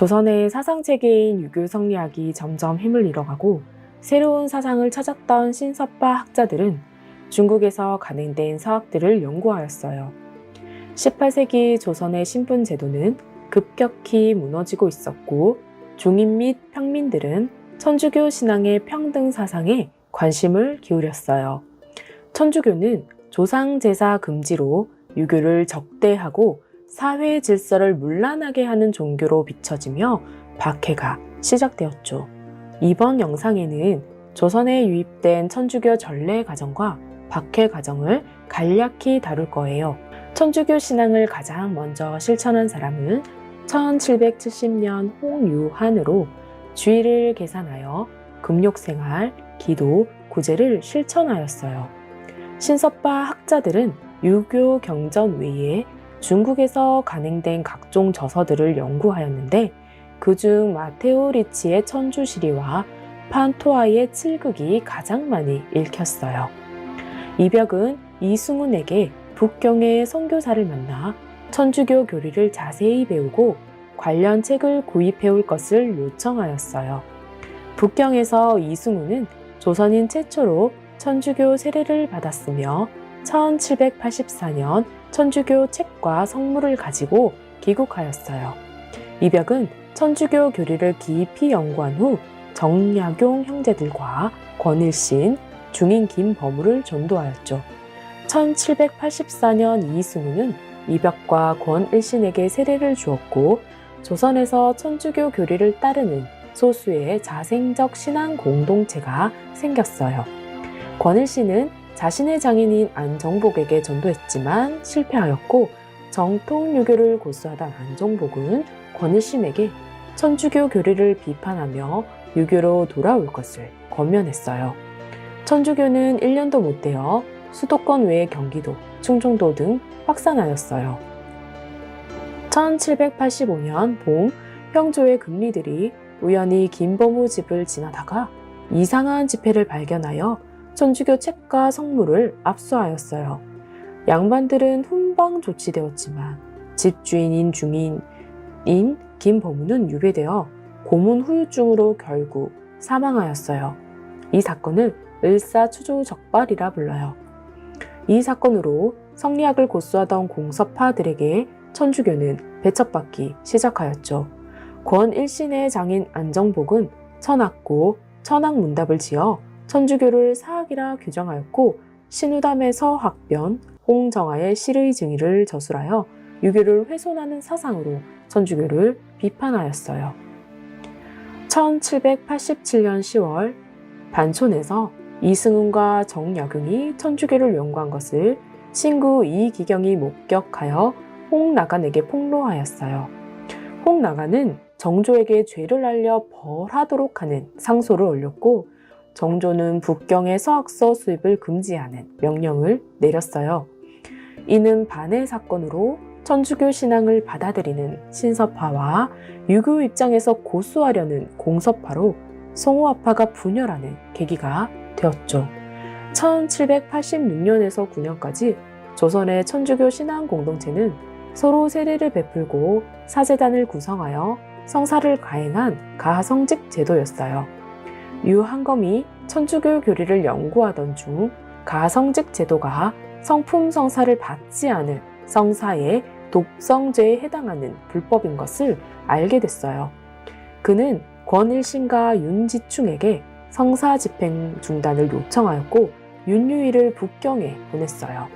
조선의 사상체계인 유교 성리학이 점점 힘을 잃어가고 새로운 사상을 찾았던 신서파 학자들은 중국에서 간행된 서학들을 연구하였어요. 18세기 조선의 신분 제도는 급격히 무너지고 있었고 중인 및 평민들은 천주교 신앙의 평등 사상에 관심을 기울였어요. 천주교는 조상 제사 금지로 유교를 적대하고 사회 질서를 문란하게 하는 종교로 비춰지며 박해가 시작되었죠. 이번 영상에는 조선에 유입된 천주교 전래 가정과 박해 가정을 간략히 다룰 거예요. 천주교 신앙을 가장 먼저 실천한 사람은 1770년 홍유한으로 주일을 계산하여 금욕생활, 기도, 구제를 실천하였어요. 신서파 학자들은 유교 경전 외에 중국에서 간행된 각종 저서들을 연구하였는데 그중 마테오 리치의 천주시리와 판토아의 칠극이 가장 많이 읽혔어요. 이벽은 이승훈에게 북경의 선교사를 만나 천주교 교리를 자세히 배우고 관련 책을 구입해올 것을 요청하였어요. 북경에서 이승훈은 조선인 최초로 천주교 세례를 받았으며 1784년 천주교 책과 성물을 가지고 귀국하였어요. 이벽은 천주교 교리를 깊이 연구한 후 정약용 형제들과 권일신, 중인 김버무를 전도하였죠. 1784년 이승훈은 이벽과 권일신에게 세례를 주었고 조선에서 천주교 교리를 따르는 소수의 자생적 신앙 공동체가 생겼어요. 권일신은 자신의 장인인 안정복에게 전도했지만 실패하였고 정통유교를 고수하던 안정복은 권일신에게 천주교 교리를 비판하며 유교로 돌아올 것을 권면했어요. 천주교는 1년도 못 되어 수도권 외의 경기도, 충청도 등 확산하였어요. 1785년 봄 형조의 금리들이 우연히 김범우 집을 지나다가 이상한 지폐를 발견하여 천주교 책과 성물을 압수하였어요. 양반들은 훈방 조치되었지만 집주인인 중인인 김범우는 유배되어 고문 후유증으로 결국 사망하였어요. 이 사건을 을사추조적발이라 불러요. 이 사건으로 성리학을 고수하던 공서파들에게 천주교는 배척받기 시작하였죠. 권일신의 장인 안정복은 천학고, 천학문답을 지어 천주교를 사학이라 규정하였고 신우담에서 학변, 홍정아의 실의 증의를 저술하여 유교를 훼손하는 사상으로 천주교를 비판하였어요. 1787년 10월 반촌에서 이승훈과 정약용이 천주교를 연구한 것을 친구 이기경이 목격하여 홍나간에게 폭로하였어요. 홍나간은 정조에게 죄를 알려 벌하도록 하는 상소를 올렸고 정조는 북경의 서학서 수입을 금지하는 명령을 내렸어요. 이는 반의 사건으로 천주교 신앙을 받아들이는 신서파와 유교 입장에서 고수하려는 공서파로 성호화파가 분열하는 계기가 되었죠. 1786년에서 9년까지 조선의 천주교 신앙 공동체는 서로 세례를 베풀고 사제단을 구성하여 성사를 가행한 가성직 제도였어요. 유한검이 천주교 교리를 연구하던 중 가성직 제도가 성품 성사를 받지 않은 성사의 독성죄에 해당하는 불법인 것을 알게 됐어요. 그는 권일신과 윤지충에게 성사 집행 중단을 요청하였고 윤유이를 북경에 보냈어요.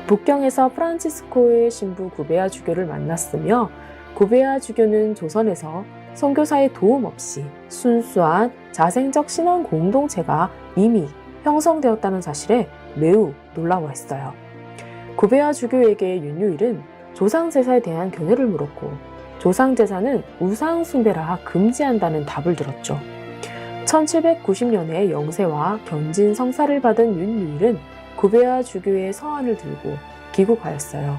북경에서 프란치스코의 신부 구베아 주교를 만났으며 구베아 주교는 조선에서 선교사의 도움 없이 순수한 자생적 신앙 공동체가 이미 형성되었다는 사실에 매우 놀라워했어요. 구베아 주교에게 윤유일은 조상제사에 대한 견해를 물었고 조상제사는 우상숭배라 금지한다는 답을 들었죠. 1790년에 영세와 견진 성사를 받은 윤유일은 구베아 주교의 서한을 들고 귀국하였어요.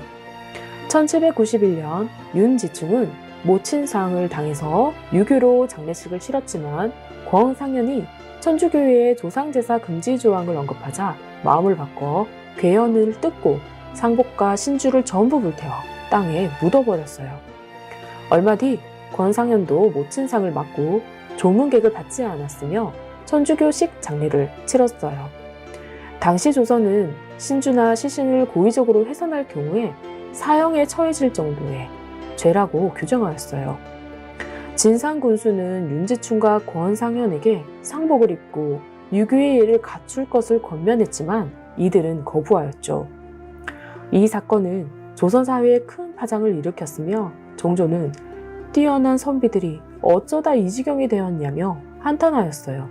1791년 윤지충은 모친상을 당해서 유교로 장례식을 치렀지만 권상현이 천주교회의 조상제사 금지 조항을 언급하자 마음을 바꿔 괴연을 뜯고 상복과 신주를 전부 불태워 땅에 묻어버렸어요. 얼마 뒤 권상현도 모친상을 맞고 조문객을 받지 않았으며 천주교식 장례를 치렀어요. 당시 조선은 신주나 시신을 고의적으로 훼손할 경우에 사형에 처해질 정도의 죄라고 규정하였어요. 진상군수는 윤지충과 권상현에게 상복을 입고 유교의 예를 갖출 것을 권면했지만 이들은 거부하였죠. 이 사건은 조선 사회에 큰 파장을 일으켰으며 정조는 뛰어난 선비들이 어쩌다 이 지경이 되었냐며 한탄하였어요.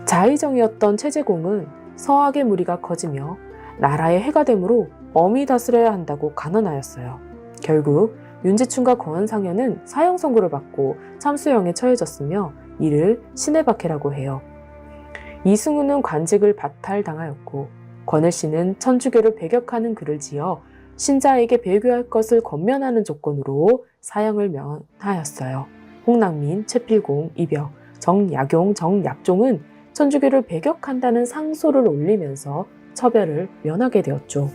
자의정이었던 최재공은 서학의 무리가 커지며 나라에 해가 되므로 엄히 다스려야 한다고 간언하였어요. 결국 윤지충과 권상현은 사형 선고를 받고 참수형에 처해졌으며 이를 신해박해라고 해요. 이승우는 관직을 박탈당하였고 권을씨는 천주교를 배격하는 글을 지어 신자에게 배교할 것을 권면하는 조건으로 사형을 면하였어요. 홍낙민, 최필공, 이벽, 정약용, 정약종은 천주교를 배격한다는 상소를 올리면서 처벌을 면하게 되었죠.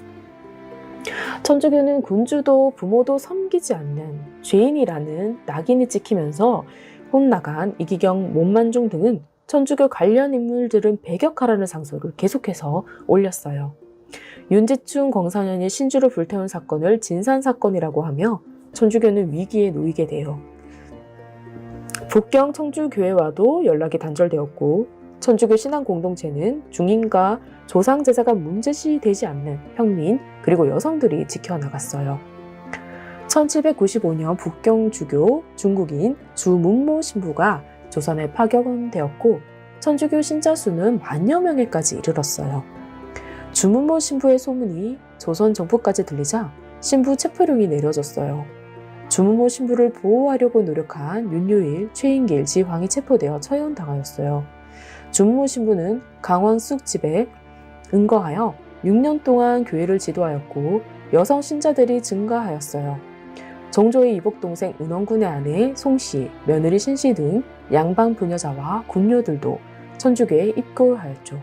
천주교는 군주도 부모도 섬기지 않는 죄인이라는 낙인이 찍히면서 혼나간 이기경, 몸만종 등은 천주교 관련 인물들은 배격하라는 상소를 계속해서 올렸어요. 윤지충, 권상현이 신주를 불태운 사건을 진산사건이라고 하며 천주교는 위기에 놓이게 돼요. 북경 천주교회와도 연락이 단절되었고 천주교 신앙 공동체는 중인과 조상 제사가 문제시되지 않는 평민 그리고 여성들이 지켜나갔어요. 1795년 북경주교 중국인 주문모 신부가 조선에 파견되었고 천주교 신자 수는 10,000여 명에까지 이르렀어요. 주문모 신부의 소문이 조선 정부까지 들리자 신부 체포령이 내려졌어요. 주문모 신부를 보호하려고 노력한 윤요일, 최인길, 지황이 체포되어 처형당하였어요. 주문모 신부는 강원숙 집에 응거하여 6년 동안 교회를 지도하였고 여성 신자들이 증가하였어요. 정조의 이복 동생 은원군의 아내 송씨, 며느리 신씨 등 양방 부녀자와 군녀들도 천주교에 입교하였죠.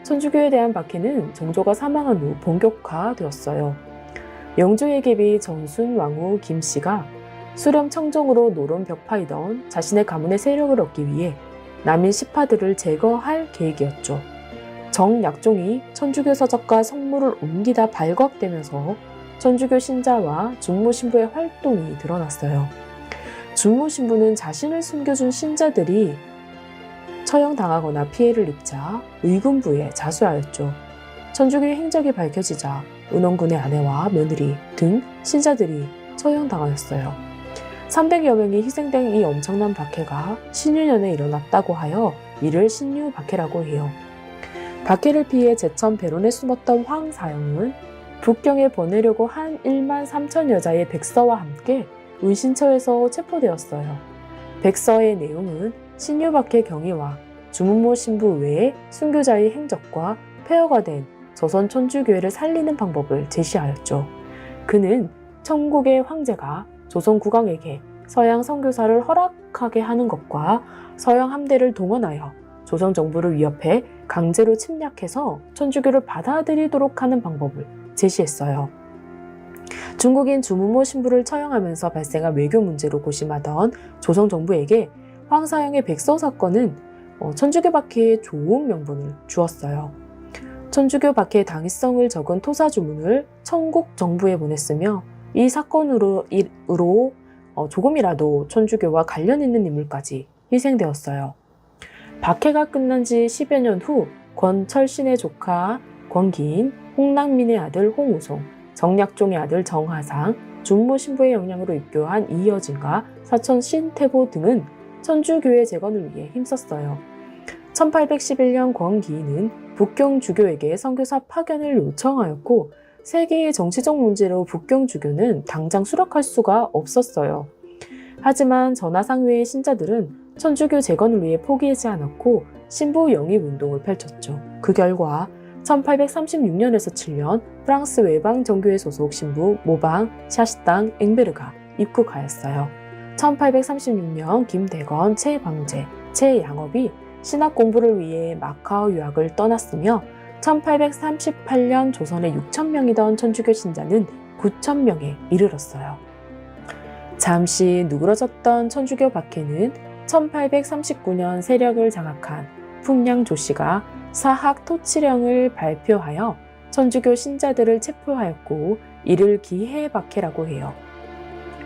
천주교에 대한 박해는 정조가 사망한 후 본격화되었어요. 영조의 계비 전순왕후 김씨가 수렴 청정으로 노론 벽파이던 자신의 가문의 세력을 얻기 위해 남인 시파들을 제거할 계획이었죠. 정약종이 천주교 서적과 성물을 옮기다 발각되면서 천주교 신자와 준모 신부의 활동이 드러났어요. 준모 신부는 자신을 숨겨준 신자들이 처형당하거나 피해를 입자 의군부에 자수하였죠. 천주교의 행적이 밝혀지자 은원군의 아내와 며느리 등 신자들이 처형당하였어요. 300여 명이 희생된 이 엄청난 박해가 신유년에 일어났다고 하여 이를 신유박해라고 해요. 박해를 피해 제천 배론에 숨었던 황사영은 북경에 보내려고 한 13,000 여자의 백서와 함께 은신처에서 체포되었어요. 백서의 내용은 신유박해 경위와 주문모 신부 외에 순교자의 행적과 폐허가 된 조선 천주교회를 살리는 방법을 제시하였죠. 그는 천국의 황제가 조선 국왕에게 서양 선교사를 허락하게 하는 것과 서양 함대를 동원하여 조선 정부를 위협해 강제로 침략해서 천주교를 받아들이도록 하는 방법을 제시했어요. 중국인 주문모 신부를 처형하면서 발생한 외교 문제로 고심하던 조선 정부에게 황사영의 백서 사건은 천주교 박해에 좋은 명분을 주었어요. 천주교 박해의 당위성을 적은 토사 주문을 청국 정부에 보냈으며 이 사건으로 조금이라도 천주교와 관련 있는 인물까지 희생되었어요. 박해가 끝난 지 10여 년 후 권철신의 조카 권기인, 홍낙민의 아들 홍우송, 정약종의 아들 정하상, 준모 신부의 영향으로 입교한 이여진과 사촌 신태보 등은 천주교회 재건을 위해 힘썼어요. 1811년 권기인은 북경주교에게 선교사 파견을 요청하였고 세계의 정치적 문제로 북경주교는 당장 수락할 수가 없었어요. 하지만 전하상 외의 신자들은 천주교 재건을 위해 포기하지 않았고 신부 영입운동을 펼쳤죠. 그 결과 1836년에서 7년 프랑스 외방 정교회 소속 신부 모방 샤시땅 앵베르가 입국하였어요. 1836년 김대건, 최방제, 최양업이 신학 공부를 위해 마카오 유학을 떠났으며 1838년 조선에 6,000명이던 천주교 신자는 9,000명에 이르렀어요. 잠시 누그러졌던 천주교 박해는 1839년 세력을 장악한 풍량 조씨가 사학 토치령을 발표하여 천주교 신자들을 체포하였고 이를 기해 박해라고 해요.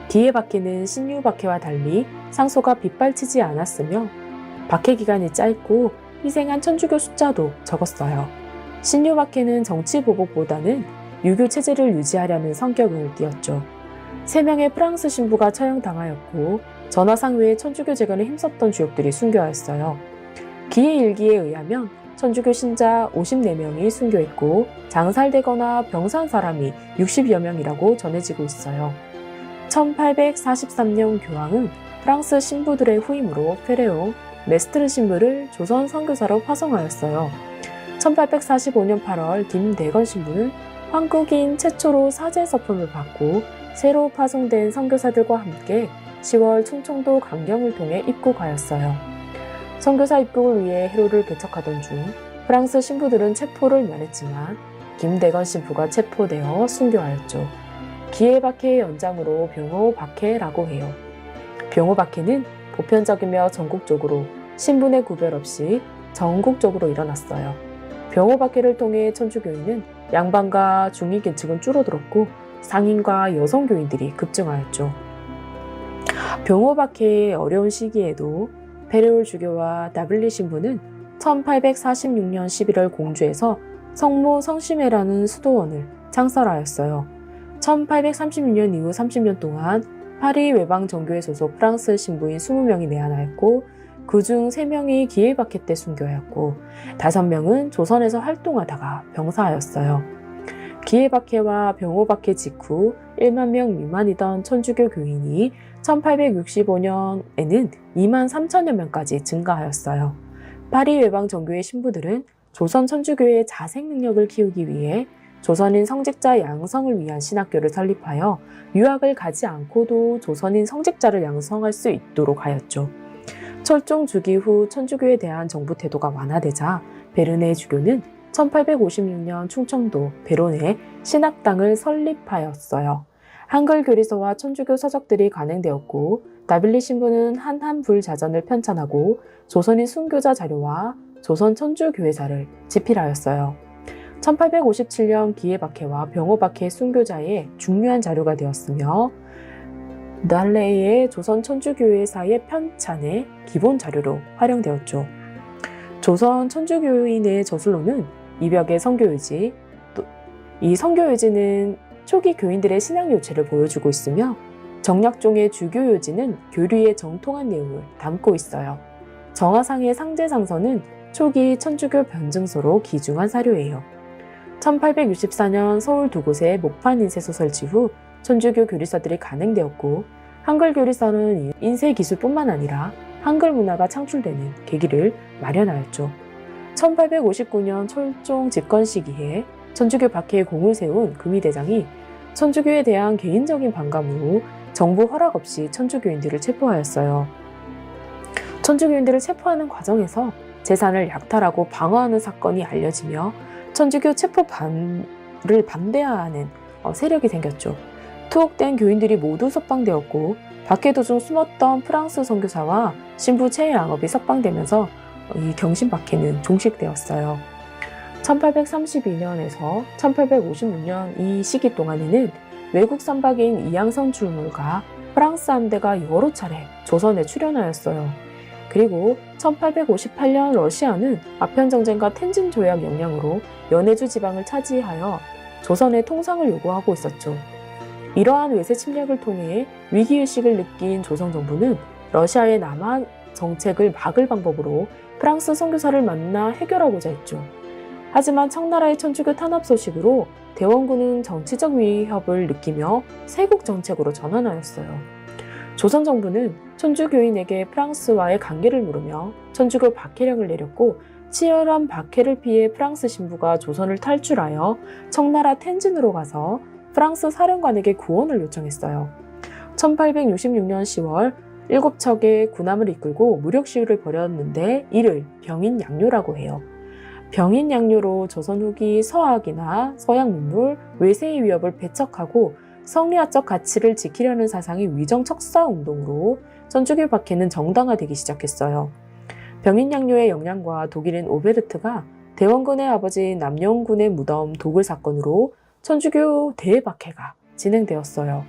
기해 박해는 신유 박해와 달리 상소가 빗발치지 않았으며 박해 기간이 짧고 희생한 천주교 숫자도 적었어요. 신유 박해는 정치 보복보다는 유교 체제를 유지하려는 성격을 띠었죠. 3명의 프랑스 신부가 처형당하였고 전화상 외에 천주교 재건에 힘썼던 주역들이 순교하였어요. 기해 일기에 의하면 천주교 신자 54명이 순교했고 장살되거나 병사한 사람이 60여 명이라고 전해지고 있어요. 1843년 교황은 프랑스 신부들의 후임으로 페레옹, 메스트르 신부를 조선 선교사로 파송하였어요. 1845년 8월 김대건 신부는 한국인 최초로 사제 서품을 받고 새로 파송된 선교사들과 함께 10월 충청도 강경을 통해 입국하였어요. 선교사 입국을 위해 해로를 개척하던 중 프랑스 신부들은 체포를 면했지만 김대건 신부가 체포되어 순교하였죠. 기해 박해의 연장으로 병호 박해라고 해요. 병호 박해는 보편적이며 전국적으로 신분의 구별 없이 전국적으로 일어났어요. 병호 박해를 통해 천주교인은 양반과 중위계층은 줄어들었고 상인과 여성교인들이 급증하였죠. 병호 박해의 어려운 시기에도 페레올 주교와 나블리 신부는 1846년 11월 공주에서 성모 성심회라는 수도원을 창설하였어요. 1836년 이후 30년 동안 파리 외방 정교회 소속 프랑스 신부인 20명이 내한하였고 그중 3명이 기해 박해 때 순교하였고 5명은 조선에서 활동하다가 병사하였어요. 기해 박해와 병호 박해 직후 1만 명 미만이던 천주교 교인이 1865년에는 2만 3천여 명까지 증가하였어요. 파리 외방 정교회 신부들은 조선 천주교의 자생 능력을 키우기 위해 조선인 성직자 양성을 위한 신학교를 설립하여 유학을 가지 않고도 조선인 성직자를 양성할 수 있도록 하였죠. 철종 주기 후 천주교에 대한 정부 태도가 완화되자 베르네 주교는 1856년 충청도 베론에 신학당을 설립하였어요. 한글 교리서와 천주교 서적들이 간행되었고 나빌리 신부는 한한불자전을 편찬하고 조선인 순교자 자료와 조선 천주교회사를 집필하였어요. 1857년 기해 박해와 병호 박해 순교자의 중요한 자료가 되었으며 날레이의 조선 천주교회사의 편찬의 기본 자료로 활용되었죠. 조선 천주교인의 저술로는 이벽의 성교유지, 이 성교유지는 초기 교인들의 신앙 요체를 보여주고 있으며 정약종의 주교유지는 교리의 정통한 내용을 담고 있어요. 정화상의 상제상서는 초기 천주교 변증서로 귀중한 사료예요. 1864년 서울 두 곳에 목판 인쇄소 설치 후 천주교 교리서들이 간행되었고 한글 교리서는 인쇄 기술뿐만 아니라 한글 문화가 창출되는 계기를 마련하였죠. 1859년 철종 집권 시기에 천주교 박해에 공을 세운 금이대장이 천주교에 대한 개인적인 반감으로 정부 허락 없이 천주교인들을 체포하였어요. 천주교인들을 체포하는 과정에서 재산을 약탈하고 방어하는 사건이 알려지며 천주교 체포를 반대하는 세력이 생겼죠. 투옥된 교인들이 모두 석방되었고 박해 도중 숨었던 프랑스 선교사와 신부 최양업이 석방되면서 이 경신 박해는 종식되었어요. 1832년에서 1856년 이 시기 동안에는 외국 선박인 이양선 출물과 프랑스 함대가 여러 차례 조선에 출현하였어요. 그리고 1858년 러시아는 아편전쟁과 텐진 조약 영향으로 연해주 지방을 차지하여 조선의 통상을 요구하고 있었죠. 이러한 외세 침략을 통해 위기의식을 느낀 조선 정부는 러시아의 남한 정책을 막을 방법으로 프랑스 선교사를 만나 해결하고자 했죠. 하지만 청나라의 천주교 탄압 소식으로 대원군은 정치적 위협을 느끼며 세국 정책으로 전환하였어요. 조선 정부는 천주교인에게 프랑스와의 관계를 물으며 천주교 박해령을 내렸고 치열한 박해를 피해 프랑스 신부가 조선을 탈출하여 청나라 텐진으로 가서 프랑스 사령관에게 구원을 요청했어요. 1866년 10월 7척의 군함을 이끌고 무력 시위를 벌였는데 이를 병인양요라고 해요. 병인양요로 조선 후기 서학이나 서양 문물, 외세의 위협을 배척하고 성리학적 가치를 지키려는 사상이 위정척사 운동으로 천주교 박해는 정당화되기 시작했어요. 병인양요의 영향과 독일인 오베르트가 대원군의 아버지 남영군의 무덤 도굴 사건으로 천주교 대박해가 진행되었어요.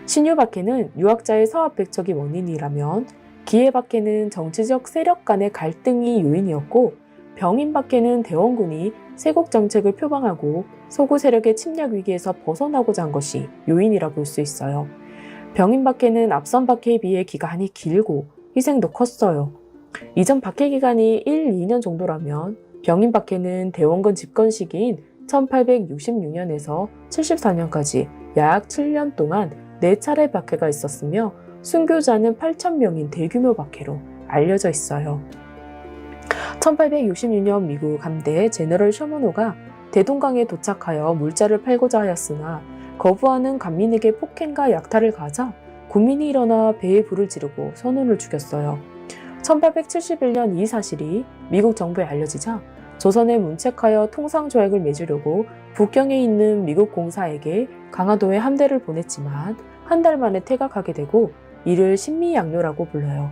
신유 박해는 유학자의 사업 백척이 원인이라면 기해 박해는 정치적 세력 간의 갈등이 요인이었고, 병인 박해는 대원군이 세국 정책을 표방하고 서구 세력의 침략 위기에서 벗어나고자 한 것이 요인이라 볼 수 있어요. 병인 박해는 앞선 박해에 비해 기간이 길고 희생도 컸어요. 이전 박해 기간이 1, 2년 정도라면 병인 박해는 대원군 집권 시기인 1866년에서 74년까지 약 7년 동안 4차례 박해가 있었으며 순교자는 8,000명인 대규모 박해로 알려져 있어요. 1866년 미국 함대 제너럴 셔먼호가 대동강에 도착하여 물자를 팔고자 하였으나 거부하는 간민에게 폭행과 약탈을 가하자 군민이 일어나 배에 불을 지르고 선원을 죽였어요. 1871년 이 사실이 미국 정부에 알려지자 조선에 문책하여 통상조약을 맺으려고 북경에 있는 미국 공사에게 강화도에 함대를 보냈지만 한 달 만에 퇴각하게 되고 이를 신미양요라고 불러요.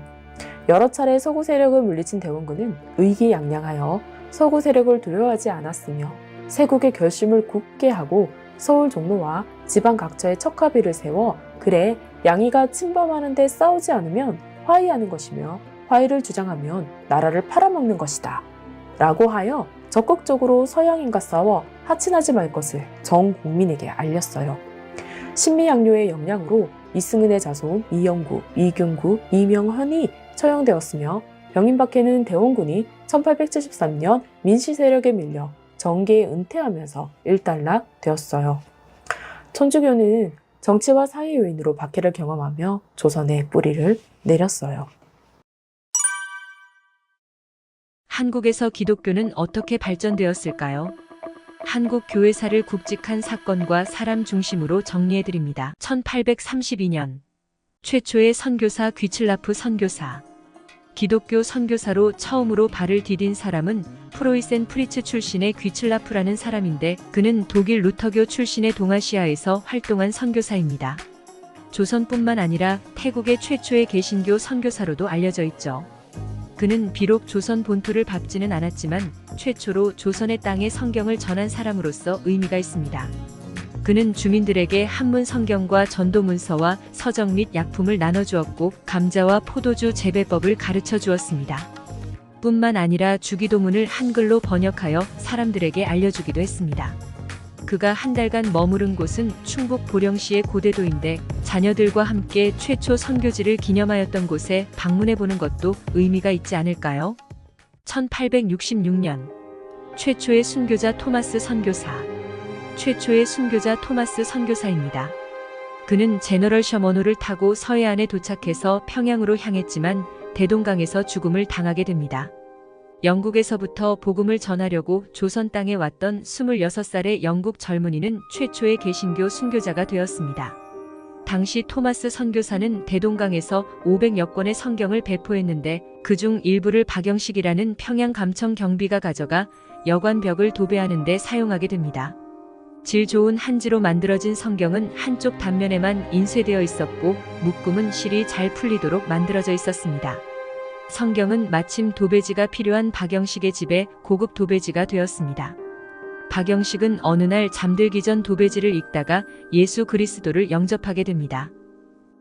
여러 차례 서구 세력을 물리친 대원군은 의기양양하여 서구 세력을 두려워하지 않았으며 세국의 결심을 굳게 하고 서울 종로와 지방 각처에 척화비를 세워 그래 양이가 침범하는데 싸우지 않으면 화의하는 것이며 화의를 주장하면 나라를 팔아먹는 것이다 라고 하여 적극적으로 서양인과 싸워 하친하지 말 것을 전 국민에게 알렸어요. 신미양요의 영향으로 이승은의 자손 이영구, 이균구, 이명헌이 처형되었으며 병인박해는 대원군이 1873년 민씨 세력에 밀려 정계에 은퇴하면서 일단락되었어요. 천주교는 정치와 사회 요인으로 박해를 경험하며 조선에 뿌리를 내렸어요. 한국에서 기독교는 어떻게 발전되었을까요? 한국 교회사를 굵직한 사건과 사람 중심으로 정리해드립니다. 1832년 최초의 선교사 귀칠라프 선교사. 기독교 선교사로 처음으로 발을 디딘 사람은 프로이센 프리츠 출신의 귀칠라프라는 사람인데 그는 독일 루터교 출신의 동아시아에서 활동한 선교사입니다. 조선뿐만 아니라 태국의 최초의 개신교 선교사로도 알려져 있죠. 그는 비록 조선 본토를 밟지는 않았지만 최초로 조선의 땅에 성경을 전한 사람으로서 의미가 있습니다. 그는 주민들에게 한문 성경과 전도 문서와 서적 및 약품을 나눠주었고 감자와 포도주 재배법을 가르쳐 주었습니다. 뿐만 아니라 주기도문을 한글로 번역하여 사람들에게 알려주기도 했습니다. 그가 한 달간 머무른 곳은 충북 보령시의 고대도인데 자녀들과 함께 최초 선교지를 기념하였던 곳에 방문해보는 것도 의미가 있지 않을까요? 1866년 최초의 순교자 토마스 선교사. 최초의 순교자 토마스 선교사입니다. 그는 제너럴 셔먼호를 타고 서해안에 도착해서 평양으로 향했지만 대동강에서 죽음을 당하게 됩니다. 영국에서부터 복음을 전하려고 조선 땅에 왔던 26살의 영국 젊은이는 최초의 개신교 순교자가 되었습니다. 당시 토마스 선교사는 대동강에서 500여 권의 성경을 배포했는데 그중 일부를 박영식이라는 평양 감청 경비가 가져가 여관벽을 도배하는 데 사용하게 됩니다. 질 좋은 한지로 만들어진 성경은 한쪽 단면에만 인쇄되어 있었고 묶음은 실이 잘 풀리도록 만들어져 있었습니다. 성경은 마침 도배지가 필요한 박영식의 집에 고급 도배지가 되었습니다. 박영식은 어느 날 잠들기 전 도배지를 읽다가 예수 그리스도를 영접하게 됩니다.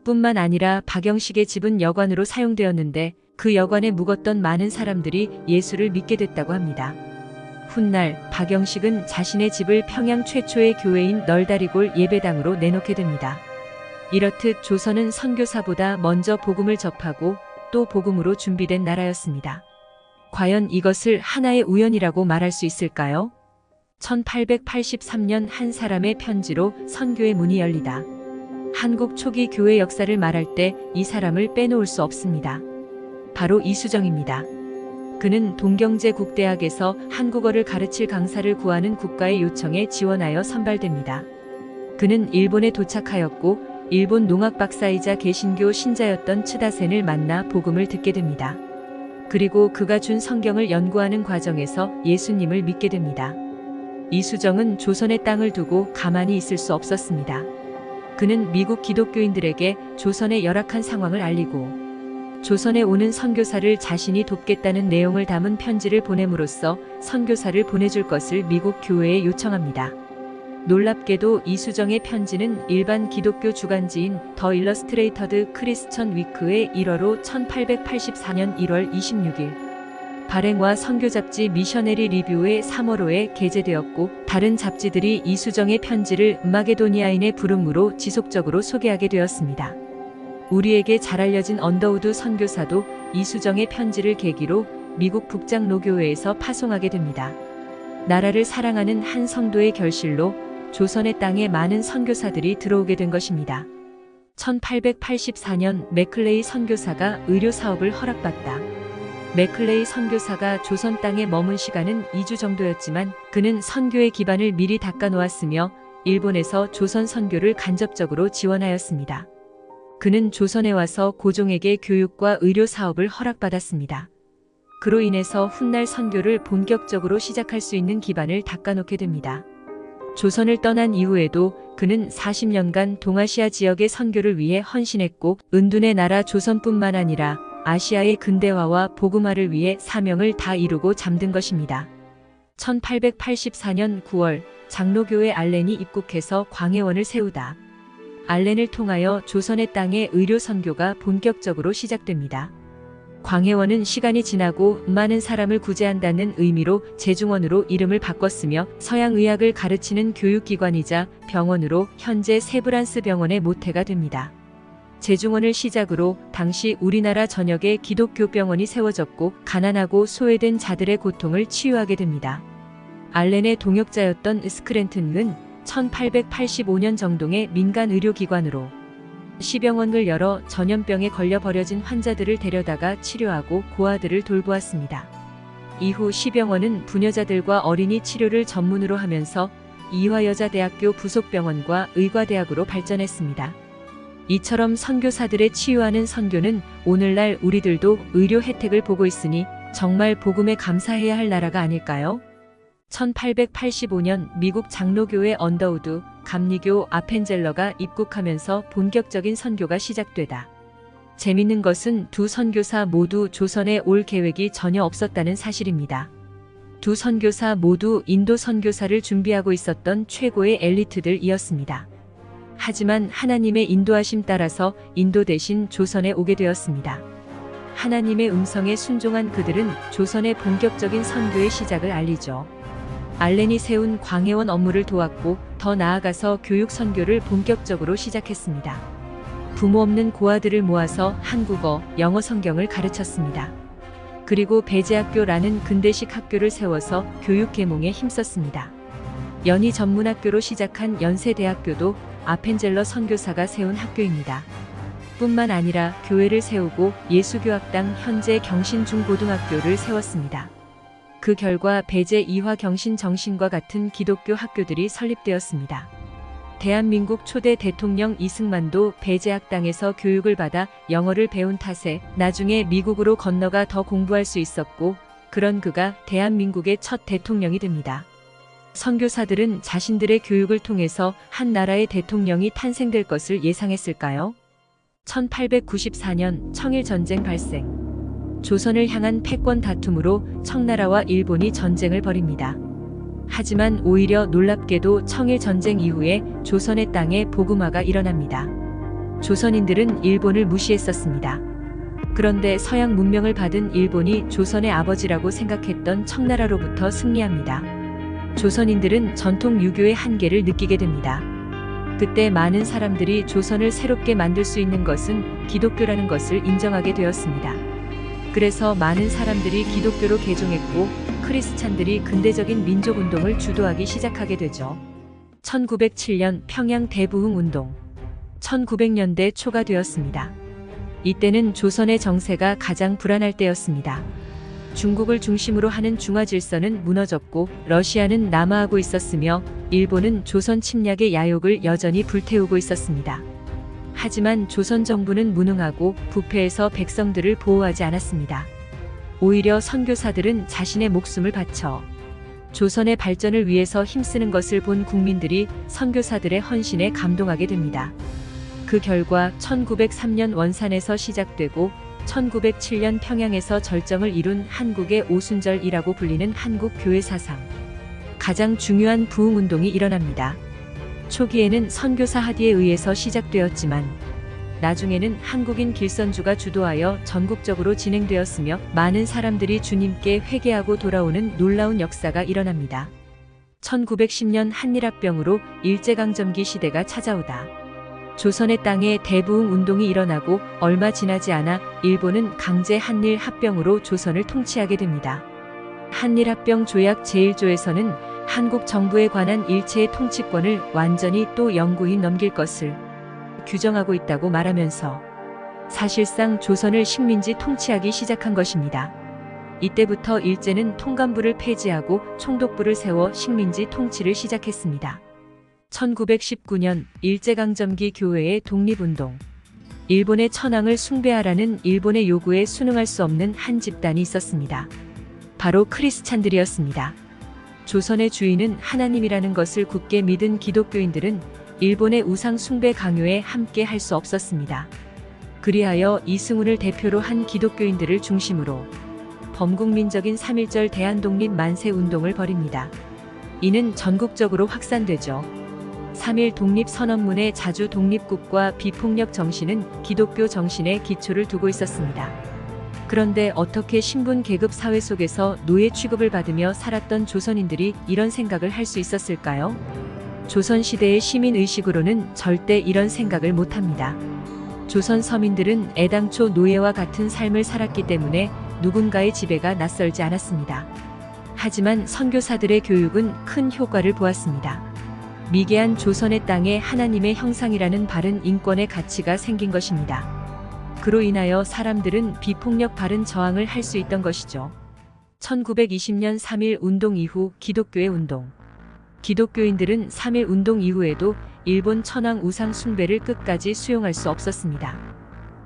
뿐만 아니라 박영식의 집은 여관으로 사용되었는데 그 여관에 묵었던 많은 사람들이 예수를 믿게 됐다고 합니다. 훗날 박영식은 자신의 집을 평양 최초의 교회인 널다리골 예배당으로 내놓게 됩니다. 이렇듯 조선은 선교사보다 먼저 복음을 접하고 또 복음으로 준비된 나라였습니다. 과연 이것을 하나의 우연이라고 말할 수 있을까요? 1883년 한 사람의 편지로 선교의 문이 열리다. 한국 초기 교회 역사를 말할 때 이 사람을 빼놓을 수 없습니다. 바로 이수정입니다. 그는 동경제국대학에서 한국어를 가르칠 강사를 구하는 국가의 요청에 지원하여 선발됩니다. 그는 일본에 도착하였고 일본 농학 박사이자 개신교 신자였던 츠다센을 만나 복음을 듣게 됩니다. 그리고 그가 준 성경을 연구하는 과정에서 예수님을 믿게 됩니다. 이수정은 조선의 땅을 두고 가만히 있을 수 없었습니다. 그는 미국 기독교인들에게 조선의 열악한 상황을 알리고 조선에 오는 선교사를 자신이 돕겠다는 내용을 담은 편지를 보냄으로써 선교사를 보내줄 것을 미국 교회에 요청합니다. 놀랍게도 이수정의 편지는 일반 기독교 주간지인 더 일러스트레이터드 크리스천 위크의 1월호 1884년 1월 26일, 발행와 선교 잡지 미셔너리 리뷰의 3월호에 게재되었고, 다른 잡지들이 이수정의 편지를 마게도니아인의 부름으로 지속적으로 소개하게 되었습니다. 우리에게 잘 알려진 언더우드 선교사도 이수정의 편지를 계기로 미국 북장로교회에서 파송하게 됩니다. 나라를 사랑하는 한 성도의 결실로 조선의 땅에 많은 선교사들이 들어오게 된 것입니다. 1884년 맥클레이 선교사가 의료 사업을 허락받다. 맥클레이 선교사가 조선 땅에 머문 시간은 2주 정도였지만 그는 선교의 기반을 미리 닦아 놓았으며 일본에서 조선 선교를 간접적으로 지원하였습니다. 그는 조선에 와서 고종에게 교육과 의료 사업을 허락받았습니다. 그로 인해서 훗날 선교를 본격적으로 시작할 수 있는 기반을 닦아놓게 됩니다. 조선을 떠난 이후에도 그는 40년간 동아시아 지역의 선교를 위해 헌신했고, 은둔의 나라 조선뿐만 아니라 아시아의 근대화와 복음화를 위해 사명을 다 이루고 잠든 것입니다. 1884년 9월 장로교회 알렌이 입국해서 광해원을 세우다. 알렌을 통하여 조선의 땅에 의료 선교가 본격적으로 시작됩니다. 광해원은 시간이 지나고 많은 사람을 구제한다는 의미로 제중원으로 이름을 바꿨으며 서양 의학을 가르치는 교육기관이자 병원으로 현재 세브란스 병원의 모태가 됩니다. 제중원을 시작으로 당시 우리나라 전역에 기독교 병원이 세워졌고 가난하고 소외된 자들의 고통을 치유하게 됩니다. 알렌의 동역자였던 스크랜튼은 1885년 정동의 민간 의료기관으로 시병원을 열어 전염병에 걸려 버려진 환자들을 데려다가 치료하고 고아들을 돌보았습니다. 이후 시병원은 부녀자들과 어린이 치료를 전문으로 하면서 이화여자대학교 부속병원과 의과대학으로 발전했습니다. 이처럼 선교사들의 치유하는 선교는 오늘날 우리들도 의료 혜택을 보고 있으니 정말 복음에 감사해야 할 나라가 아닐까요? 1885년 미국 장로교회 언더우드 감리교 아펜젤러가 입국하면서 본격적인 선교가 시작되다. 재밌는 것은 두 선교사 모두 조선에 올 계획이 전혀 없었다는 사실입니다. 두 선교사 모두 인도 선교사를 준비하고 있었던 최고의 엘리트들이었습니다. 하지만 하나님의 인도하심 따라서 인도 대신 조선에 오게 되었습니다. 하나님의 음성에 순종한 그들은 조선의 본격적인 선교의 시작을 알리죠. 알렌이 세운 광해원 업무를 도왔고 더 나아가서 교육 선교를 본격적으로 시작했습니다. 부모 없는 고아들을 모아서 한국어, 영어 성경을 가르쳤습니다. 그리고 배제학교라는 근대식 학교를 세워서 교육 계몽에 힘썼습니다. 연희 전문학교로 시작한 연세대학교도 아펜젤러 선교사가 세운 학교입니다. 뿐만 아니라 교회를 세우고 예수교학당 현재 경신중고등학교를 세웠습니다. 그 결과 배제 이화 경신정신과 같은 기독교 학교들이 설립되었습니다. 대한민국 초대 대통령 이승만도 배제학당에서 교육을 받아 영어를 배운 탓에 나중에 미국으로 건너가 더 공부할 수 있었고, 그런 그가 대한민국의 첫 대통령이 됩니다. 선교사들은 자신들의 교육을 통해서 한 나라의 대통령이 탄생될 것을 예상했을까요? 1894년 청일전쟁 발생. 조선을 향한 패권 다툼으로 청나라와 일본이 전쟁을 벌입니다. 하지만 오히려 놀랍게도 청일전쟁 이후에 조선의 땅에 복음화가 일어납니다. 조선인들은 일본을 무시했었습니다. 그런데 서양 문명을 받은 일본이 조선의 아버지라고 생각했던 청나라로부터 승리합니다. 조선인들은 전통 유교의 한계를 느끼게 됩니다. 그때 많은 사람들이 조선을 새롭게 만들 수 있는 것은 기독교라는 것을 인정하게 되었습니다. 그래서 많은 사람들이 기독교로 개종했고 크리스찬들이 근대적인 민족운동을 주도하기 시작하게 되죠. 1907년 평양 대부흥운동. 1900년대 초가 되었습니다. 이때는 조선의 정세가 가장 불안할 때였습니다. 중국을 중심으로 하는 중화 질서는 무너졌고 러시아는 남하하고 있었으며 일본은 조선 침략의 야욕을 여전히 불태우고 있었습니다. 하지만 조선 정부는 무능하고 부패해서 백성들을 보호하지 않았습니다. 오히려 선교사들은 자신의 목숨을 바쳐 조선의 발전을 위해서 힘쓰는 것을 본 국민들이 선교사들의 헌신에 감동하게 됩니다. 그 결과 1903년 원산에서 시작되고 1907년 평양에서 절정을 이룬 한국의 오순절이라고 불리는 한국 교회 사상. 가장 중요한 부흥운동이 일어납니다. 초기에는 선교사 하디에 의해서 시작되었지만 나중에는 한국인 길선주가 주도하여 전국적으로 진행되었으며 많은 사람들이 주님께 회개하고 돌아오는 놀라운 역사가 일어납니다. 1910년 한일합병으로 일제강점기 시대가 찾아오다 조선의 땅에 대부흥 운동이 일어나고 얼마 지나지 않아 일본은 강제 한일 합병으로 조선을 통치하게 됩니다. 한일합병 조약 제1조에서는 한국 정부에 관한 일체의 통치권을 완전히 또 영구히 넘길 것을 규정하고 있다고 말하면서 사실상 조선을 식민지 통치하기 시작한 것입니다. 이때부터 일제는 통감부를 폐지하고 총독부를 세워 식민지 통치를 시작했습니다. 1919년 일제강점기 교회의 독립운동. 일본의 천황을 숭배하라는 일본의 요구에 순응할 수 없는 한 집단이 있었습니다. 바로 크리스찬들이었습니다. 조선의 주인은 하나님이라는 것을 굳게 믿은 기독교인들은 일본의 우상 숭배 강요에 함께 할 수 없었습니다. 그리하여 이승훈을 대표로 한 기독교인들을 중심으로 범국민적인 3.1절 대한독립 만세 운동을 벌입니다. 이는 전국적으로 확산되죠. 3.1 독립선언문의 자주 독립국과 비폭력 정신은 기독교 정신에 기초를 두고 있었습니다. 그런데 어떻게 신분 계급 사회 속에서 노예 취급을 받으며 살았던 조선인들이 이런 생각을 할 수 있었을까요? 조선시대의 시민의식으로는 절대 이런 생각을 못합니다. 조선 서민들은 애당초 노예와 같은 삶을 살았기 때문에 누군가의 지배가 낯설지 않았습니다. 하지만 선교사들의 교육은 큰 효과를 보았습니다. 미개한 조선의 땅에 하나님의 형상이라는 바른 인권의 가치가 생긴 것입니다. 그로 인하여 사람들은 비폭력 바른 저항을 할 수 있던 것이죠. 1920년 3.1 운동 이후 기독교의 운동. 기독교인들은 3.1 운동 이후에도 일본 천황 우상 숭배를 끝까지 수용할 수 없었습니다.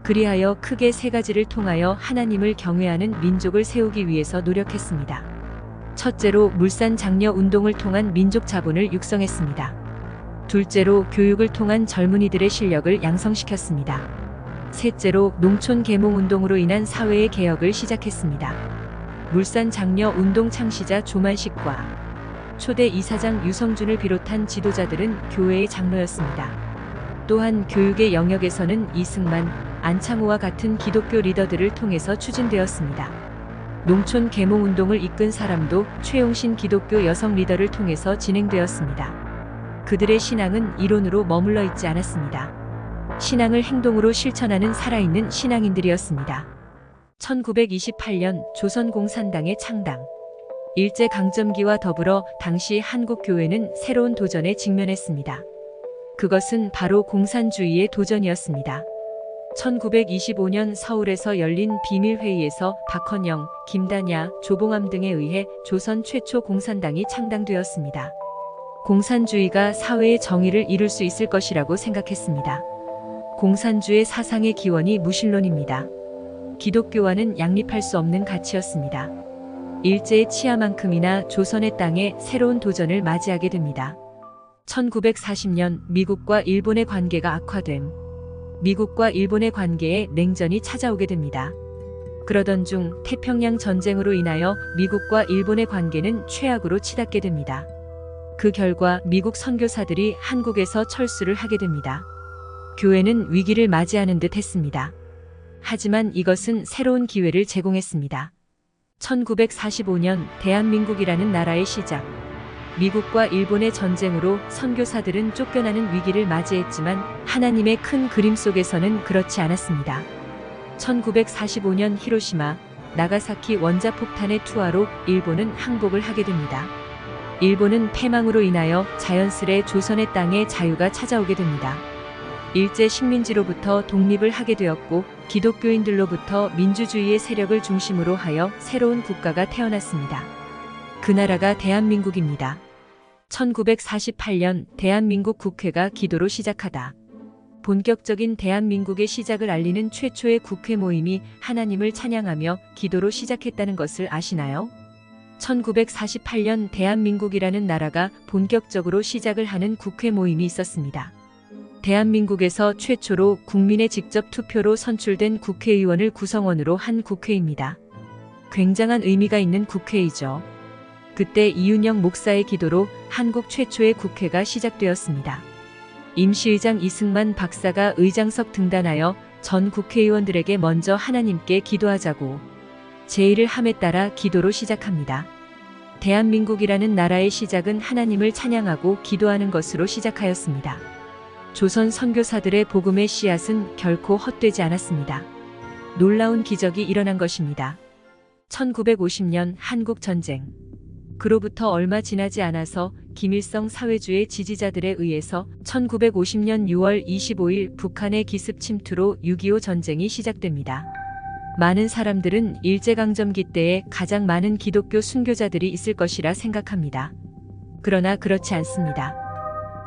그리하여 크게 세 가지를 통하여 하나님을 경외하는 민족을 세우기 위해서 노력했습니다. 첫째로 물산 장려 운동을 통한 민족 자본을 육성했습니다. 둘째로 교육을 통한 젊은이들의 실력을 양성시켰습니다. 셋째로 농촌 계몽 운동으로 인한 사회의 개혁을 시작했습니다. 물산 장려 운동 창시자 조만식과 초대 이사장 유성준을 비롯한 지도자들은 교회의 장로였습니다. 또한 교육의 영역에서는 이승만, 안창호와 같은 기독교 리더들을 통해서 추진되었습니다. 농촌 계몽 운동을 이끈 사람도 최용신 기독교 여성 리더를 통해서 진행되었습니다. 그들의 신앙은 이론으로 머물러 있지 않았습니다. 신앙을 행동으로 실천하는 살아있는 신앙인들이었습니다. 1928년 조선공산당의 창당. 일제강점기와 더불어 당시 한국교회는 새로운 도전에 직면했습니다. 그것은 바로 공산주의의 도전이었습니다. 1925년 서울에서 열린 비밀회의에서 박헌영, 김단야, 조봉암 등에 의해 조선 최초 공산당이 창당되었습니다. 공산주의가 사회의 정의를 이룰 수 있을 것이라고 생각했습니다. 공산주의 사상의 기원이 무신론입니다. 기독교와는 양립할 수 없는 가치였습니다. 일제의 치하만큼이나 조선의 땅에 새로운 도전을 맞이하게 됩니다. 1940년 미국과 일본의 관계가 악화됨. 미국과 일본의 관계에 냉전이 찾아오게 됩니다. 그러던 중 태평양 전쟁으로 인하여 미국과 일본의 관계는 최악으로 치닫게 됩니다. 그 결과 미국 선교사들이 한국에서 철수를 하게 됩니다. 교회는 위기를 맞이하는 듯 했습니다. 하지만 이것은 새로운 기회를 제공했습니다. 1945년 대한민국이라는 나라의 시작. 미국과 일본의 전쟁으로 선교사들은 쫓겨나는 위기를 맞이했지만 하나님의 큰 그림 속에서는 그렇지 않았습니다. 1945년 히로시마, 나가사키 원자폭탄의 투하로 일본은 항복을 하게 됩니다. 일본은 패망으로 인하여 자연스레 조선의 땅에 자유가 찾아오게 됩니다. 일제 식민지로부터 독립을 하게 되었고 기독교인들로부터 민주주의의 세력을 중심으로 하여 새로운 국가가 태어났습니다. 그 나라가 대한민국입니다. 1948년 대한민국 국회가 기도로 시작하다. 본격적인 대한민국의 시작을 알리는 최초의 국회 모임이 하나님을 찬양하며 기도로 시작했다는 것을 아시나요? 1948년 대한민국이라는 나라가 본격적으로 시작을 하는 국회 모임이 있었습니다. 대한민국에서 최초로 국민의 직접 투표로 선출된 국회의원을 구성원으로 한 국회입니다. 굉장한 의미가 있는 국회이죠. 그때 이윤영 목사의 기도로 한국 최초의 국회가 시작되었습니다. 임시의장 이승만 박사가 의장석 등단하여 전 국회의원들에게 먼저 하나님께 기도하자고 제의를 함에 따라 기도로 시작합니다. 대한민국이라는 나라의 시작은 하나님을 찬양하고 기도하는 것으로 시작하였습니다. 조선 선교사들의 복음의 씨앗은 결코 헛되지 않았습니다. 놀라운 기적이 일어난 것입니다. 1950년 한국전쟁. 그로부터 얼마 지나지 않아서 김일성 사회주의 지지자들에 의해서 1950년 6월 25일 북한의 기습 침투로 6.25 전쟁이 시작됩니다. 많은 사람들은 일제강점기 때에 가장 많은 기독교 순교자들이 있을 것이라 생각합니다. 그러나 그렇지 않습니다.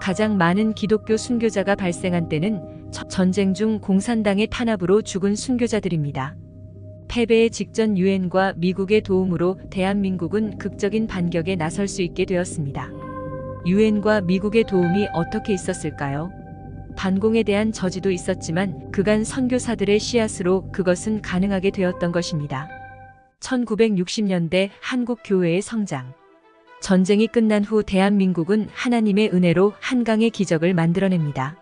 가장 많은 기독교 순교자가 발생한 때는 전쟁 중 공산당의 탄압으로 죽은 순교자들입니다. 패배의 직전 유엔과 미국의 도움으로 대한민국은 극적인 반격에 나설 수 있게 되었습니다. 유엔과 미국의 도움이 어떻게 있었을까요? 반공에 대한 저지도 있었지만 그간 선교사들의 씨앗으로 그것은 가능하게 되었던 것입니다. 1960년대 한국 교회의 성장. 전쟁이 끝난 후 대한민국은 하나님의 은혜로 한강의 기적을 만들어냅니다.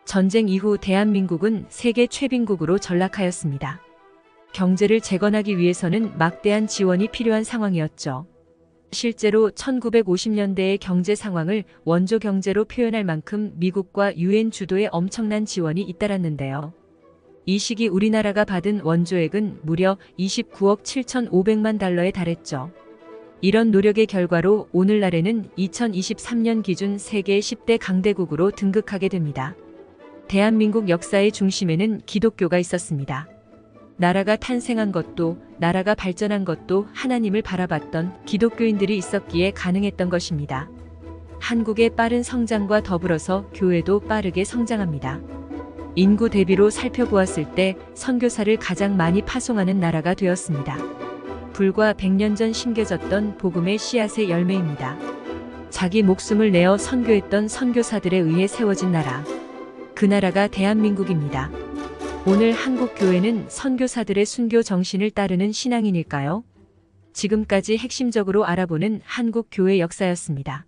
전쟁 이후 대한민국은 세계 최빈국으로 전락하였습니다. 경제를 재건하기 위해서는 막대한 지원이 필요한 상황이었죠. 실제로 1950년대의 경제 상황을 원조 경제로 표현할 만큼 미국과 유엔 주도의 엄청난 지원이 잇따랐는데요. 이 시기 우리나라가 받은 원조액은 무려 29억 7,500만 달러에 달했죠. 이런 노력의 결과로 오늘날에는 2023년 기준 세계 10대 강대국으로 등극하게 됩니다. 대한민국 역사의 중심에는 기독교가 있었습니다. 나라가 탄생한 것도 나라가 발전한 것도 하나님을 바라봤던 기독교인들이 있었기에 가능했던 것입니다. 한국의 빠른 성장과 더불어서 교회도 빠르게 성장합니다. 인구 대비로 살펴보았을 때 선교사를 가장 많이 파송하는 나라가 되었습니다. 불과 100년 전 심겨졌던 복음의 씨앗의 열매입니다. 자기 목숨을 내어 선교했던 선교사들에 의해 세워진 나라. 그 나라가 대한민국입니다. 오늘 한국 교회는 선교사들의 순교 정신을 따르는 신앙인일까요? 지금까지 핵심적으로 알아보는 한국 교회 역사였습니다.